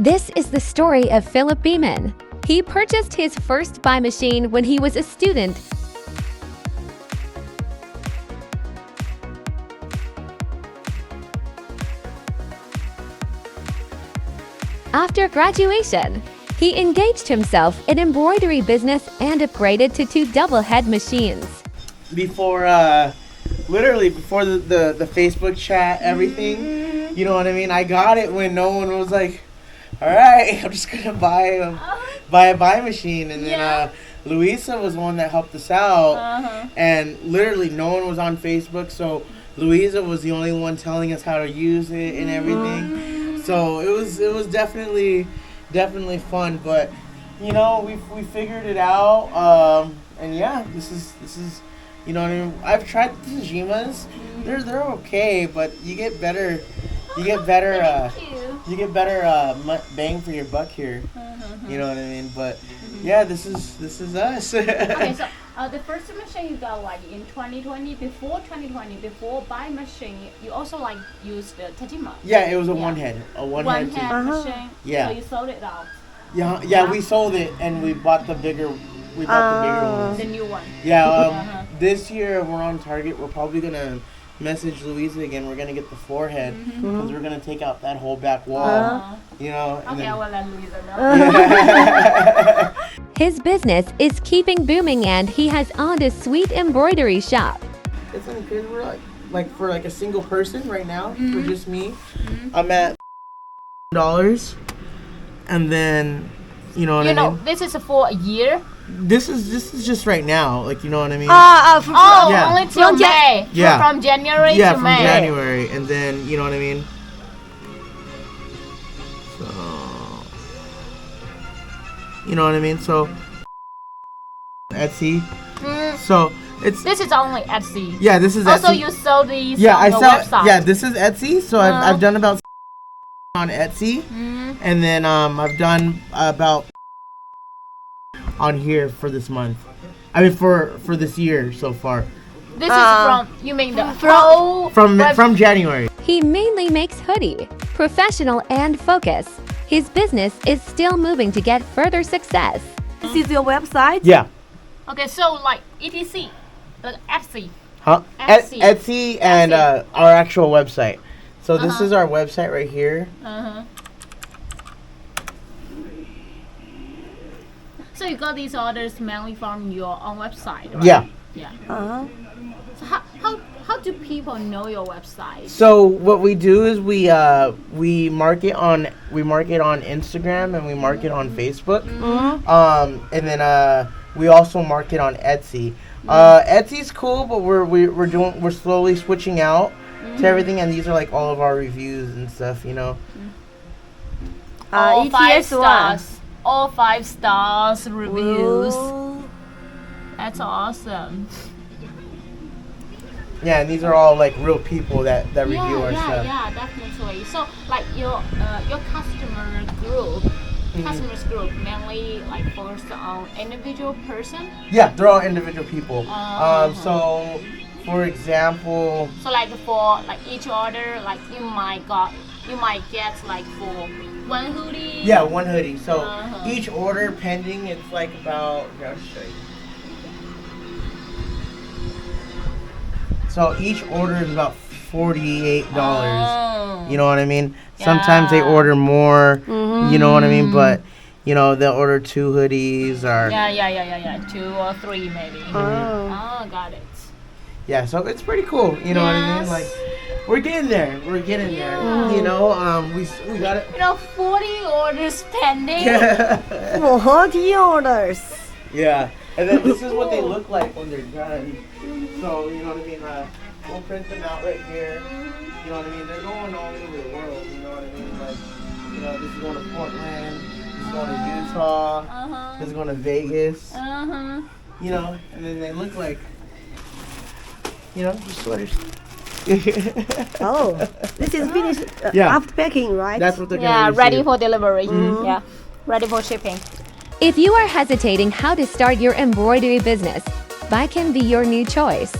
This is the story of Philip Beamon. He purchased his first buy machine when he was a student. After graduation, he engaged himself in embroidery business and upgraded to 2 double-head machines. Before, literally before the Facebook chat, everything, you know what I mean? I got it when no one was like, all right, I'm just gonna buy a buy machine, and then Louisa was one that helped us out, and literally no one was on Facebook, so Louisa was the only one telling us how to use it and everything. So it was definitely fun, but you know we figured it out, and yeah, this is you know what I mean. I've tried the Tajimas, they're okay, but you get better bang for your buck here. You know what I mean? But yeah, this is us. Okay, so the first machine you got like in 2020, before buy machine, you also like used the Tajima. Yeah, it was a one head machine. Yeah. So you sold it out. Yeah, we sold it and we bought the bigger ones. The new one. Yeah, this year we're on target. We're probably gonna message Louisa again. We're gonna get the 4-head because we're gonna take out that whole back wall. You know. Okay, I will let Louisa know. His business is keeping booming and he has owned a sweet embroidery shop. It's because we're like for like a single person right now, for just me, I'm at $, and then you know what I mean. This is for a year. This is just right now, like you know what I mean. Yeah. Only till May. Yeah. From January to May. Yeah, from January, and then you know what I mean. So, you know what I mean. So, Etsy. So this is only Etsy. Yeah, this is also Etsy. You sell these on I your sell. website. Yeah, this is Etsy. So I've done about on Etsy, and then I've done about on here for this month. I mean for this year so far. This is from you mean the from January. He mainly makes hoodie, professional and focus. His business is still moving to get further success. This is your website? Yeah. Okay, so like ETC, the Etsy. Huh? Etsy and our actual website. So this is our website right here. So you got these orders mainly from your own website, right? Yeah. Yeah. So how do people know your website? So what we do is we market on Instagram and we market on Facebook. And then we also market on Etsy. Etsy's cool, but we're slowly switching out to everything, and these are like all of our reviews and stuff, you know. All 5 stars. All 5 stars reviews. Ooh. That's awesome. Yeah, and these are all like real people that review our stuff. Yeah, definitely. So like your customers group mainly like focused on individual person? Yeah, they're all individual people. So for example, so like for like each order, like you might get like for one hoodie. Yeah, one hoodie. So each order pending, it's like about. Here, I'll show you. So each order is about $48. You know what I mean? Sometimes they order more. You know what I mean? But you know they'll order 2 hoodies or. Yeah. 2 or 3 maybe. Oh, got it. Yeah, so it's pretty cool. You know what I mean? Like. We're getting there. You know, we got it. 40 orders pending. 40 orders. Yeah, and then this is what they look like when they're done. So you know what I mean. We'll print them out right here. You know what I mean. They're going all over the world. You know what I mean. Like, you know, this is going to Portland. This is going to Utah. This is going to Vegas. You know, and then they look like, you know, just sweaters. Oh, this is finished after packing, right? That's what they're gonna ready for delivery. Yeah, ready for shipping. If you are hesitating how to start your embroidery business, Buy can be your new choice.